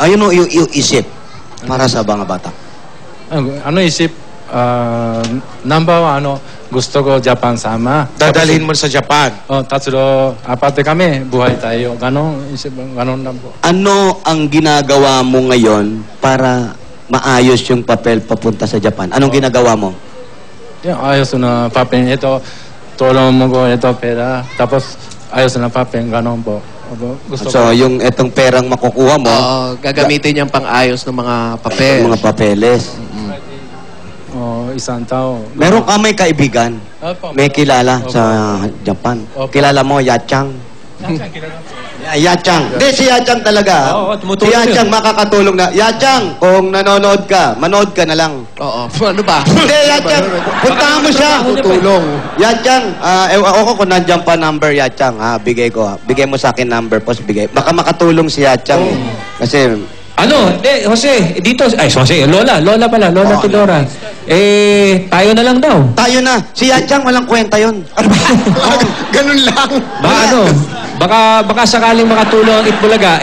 ayun yung isip para sa mga bata. Ano isip? Number one, gusto ko Japan sama. Dadalhin mo sa Japan. Tatlo, apat kami, buhay tayo. Ganon, isip, ganon lang po. Ano ang ginagawa mo ngayon para maayos yung papel papunta sa Japan? Anong ginagawa mo? Yung ayos na papel, ito, tulong mo ko, ito pera. Tapos, ayos na papel, ganon po. Gusto So, yung itong perang makukuha mo, gagamitin niyang pang-ayos ng mga papel. mga papeles. isang tao. Meron ka may kaibigan, may kilala Opo. sa Japan. Opo. Kilala mo, Yachang? Yachang. Hindi, si Yachang talaga. Oo, Si tumutulong Yachang makakatulong na. Yachang, kung nanonood ka, manood ka na lang. Oo. Ano ba? Hindi, Yachang. Puntahan mo siya. Tutulong. Yachang, ako kung nandiyan pa number, Yachang, bigay ko. Bigay mo sa akin number, post bigay. Baka makatulong si Yachang. Kasi, Ano? Hindi, Jose, dito, ay, Jose, Lola pala, Lola Tidora. Tayo na lang daw. tayo na. Si Yachang, walang kwenta yun. Ganun lang. Baka sakaling makatulong ang Itbulaga,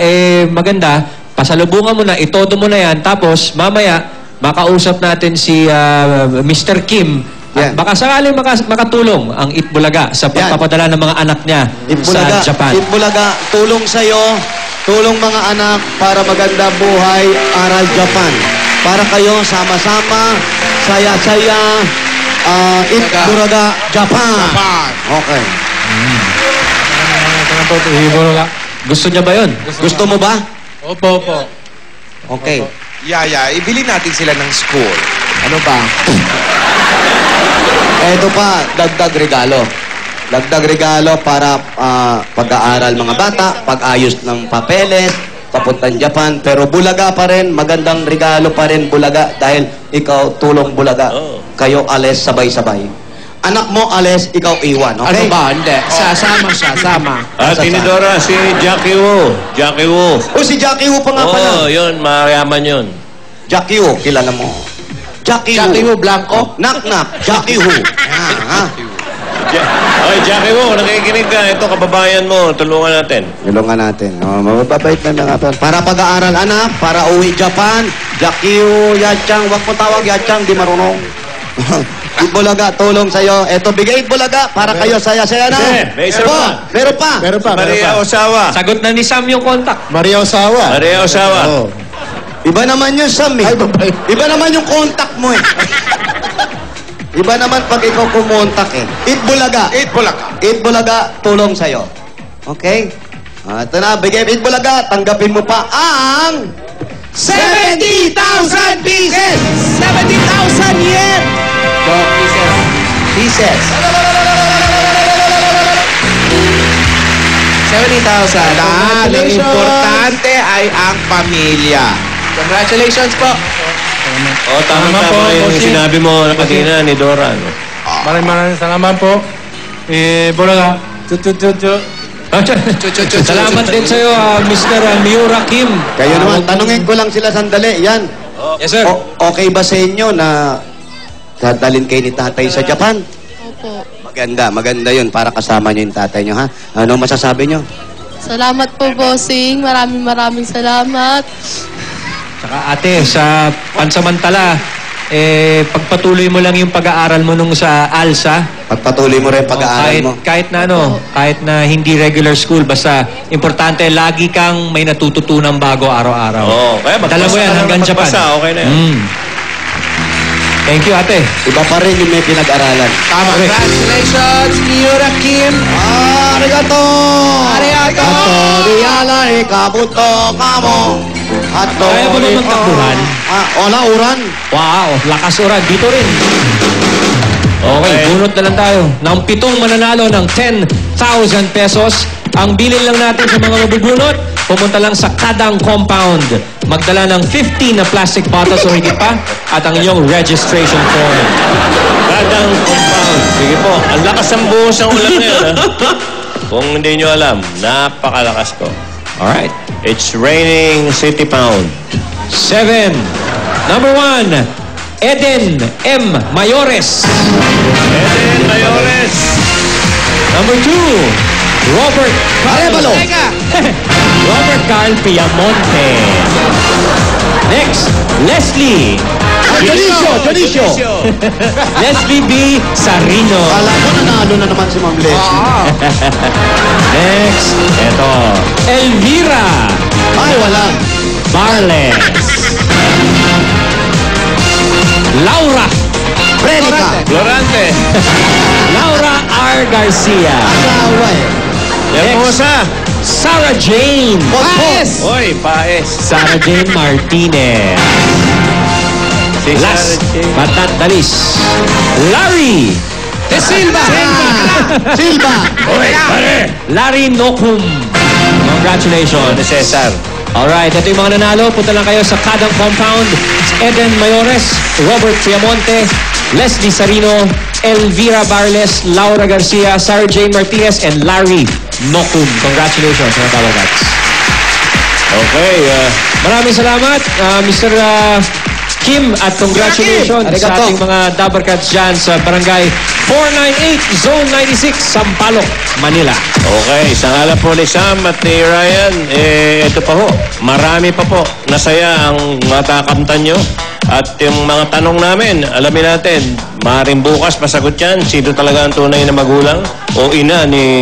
maganda, pasalubungan mo na, itodo mo na yan, tapos mamaya, makausap natin si Mr. Kim. Yan. Baka sakaling makatulong ang Itbulaga sa pagpapadala ng mga anak niya Itbulaga, sa Japan. Itbulaga, tulong sa'yo, tulong mga anak para maganda buhay, aral Japan. Para kayo sama-sama, saya-saya, Itbulaga, Japan. Okay. Gusto niya ba yun? Gusto mo ba? Opo. Okay. Yaya, ibili natin sila ng school. Ano ba? Ito pa, dagdag regalo. Dagdag regalo para pag-aaral mga bata, pag-ayos ng papeles, papuntang Japan. Pero Bulaga pa rin, magandang regalo pa rin Bulaga dahil ikaw tulong Bulaga. Kayo ales sabay-sabay. Anak mo ales, ikaw iwan, okay? Ano ba? Hindi. Sasama siya. Sama. Tinidora, si Jackie Wu. Jackie Wu. Si Jackie Wu pa nga pala. Oo, yun. Mayaman yun. Jackie Wu, kilala mo. Jackie Wu Wu. Blanco? Knock-knock, Jackie Wu. Oy, Jackie Wu, nakikinig ka. Ito, kababayan mo. Tulungan natin. Tulungan natin. Mababait na mga para pag-aaral, anak, para uwi Japan. Jackie Wu, Yachang, wag mo tawag Yachang, di marunong. Itbulaga, tulong sa'yo. Eto, bigay Itbulaga para kayo saya-saya na. May isa pa. Meron pa. Maria Osawa. Sagot na ni Sam yung contact. Maria Osawa. Maria Osawa. Iba naman yun, Sam, eh. Iba naman yung contact mo, eh. Iba naman pag ikaw kumontak, eh. Itbulaga. Itbulaga, tulong sa'yo. Okay? Ito na, bigay Itbulaga. Tanggapin mo pa ang 70,000 pieces! 70,000 yen! Pieces. 70,000. Ang importante ay ang pamilya. Congratulations po. Tama po, yung bossing. sinabi mo kanina ni Dora. No? Maraming salamat po. Bulaga. Salamat din sa'yo, Mr. Miura Kim. Kayo naman, tanungin ko lang sila sandali. Yan. Yes, sir. Okay ba sa inyo na dadalhin kayo ni tatay sa Japan? Opo. Maganda yun para kasama nyo yung tatay nyo, ha? Ano masasabi nyo? Salamat po, bossing. Maraming salamat. Saka ate, sa pansamantala, pagpatuloy mo lang yung pag-aaral mo nung sa ALSA. Pagpatuloy mo rin pag-aaral mo. Kahit na hindi regular school, basta importante, lagi kang may natututunan bago araw-araw. Kaya Dala mo yan hanggang Japan. Okay na yan. Thank you, ate. Iba pa rin yung may pinag-aralan. Congratulations, Miura Kim. Arigato! Arigato! Riyala, ikabuto kamo. Ato. Kaya mo naman takbuhan? Ola, uran. Wow, lakas oran. Dito rin. Okay, bunot na lang tayo. Ng 7 mananalo ng 10,000 pesos. Ang bilin lang natin sa mga mabubunot, pumunta lang sa Kadang Compound. Magdala ng 15 na plastic bottles o higit pa at ang inyong registration form. Kadang Compound. Sige po. Ang lakas ng buhos ng ulan ngayon. Kung hindi nyo alam, napakalakas ko. Alright. It's raining City Pound. 7. Number 1, Eden M. Mayores. Eden Mayores. Number 2, Robert Arevalo. Teka. Robert Carl Piamonte. Next, Leslie. Dionisio! Leslie B. Sarino. Kala ko nanalo na naman si Ma'am Leslie. Next, eto, Elvira Ay, wala. Barles. Laura. Prenica. Florante. Laura R. Garcia. Asawa eh. Hermosa. Sarah Jane. Paes. Oy, Paes. Sarah Jane Martinez. Si Last Sarah Jane. but not the least, Larry. De Silva. Silva. Oy, pare. Larry Nokum. Congratulations. Ni Cesar. Alright, ito yung mga nanalo. Punta lang kayo sa Kadang Compound. Eden Mayores, Robert Piamonte, Leslie Sarino, Elvira Barles, Laura Garcia, Sarah Jane Martinez, and Larry Nokum. Congratulations, mga Dabbercats. Okay, Maraming salamat, Mr. Kim, at congratulations Kim. sa Arigato. ating mga Dabbercats dyan sa Barangay 498, Zone 96, Sampaloc, Manila. okay. Sa ngalan po ni Sam at ni Ryan, ito pa ho. Marami pa po. Nasaya ang matakamtan nyo. At yung mga tanong namin, alamin natin, maaaring bukas masagot yan. Sino talaga ang tunay na magulang o ina ni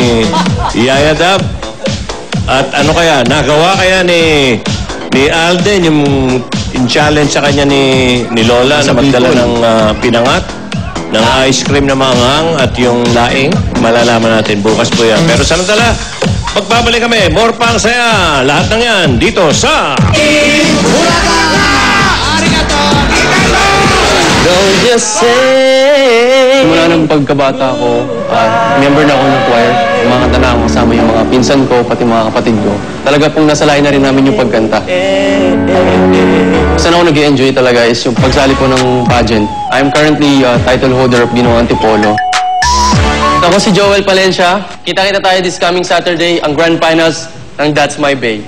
Yaya Dab? At ano kaya, nagawa kaya ni Alden yung challenge sa kanya ni Lola na magdala ng pinangat, ng ice cream na manghang at yung laing? Malalaman natin bukas po yan. Pero samantala, magbabalik kami. More pang saya. Lahat ng yan dito sa... Don't just say. Simula ng pagkabata ko, member na ako ng choir. Kumakanta na ako kasama yung mga pinsan ko, pati mga kapatid ko. Talaga pong nasalain na rin namin yung pagkanta. Saan ako nag-enjoy talaga is yung pagsali po ng pageant. I'm currently title holder of Ginoong Antipolo. Ako si Joel Palencia. Kita-kita tayo this coming Saturday, ang Grand Finals ng That's My Bay.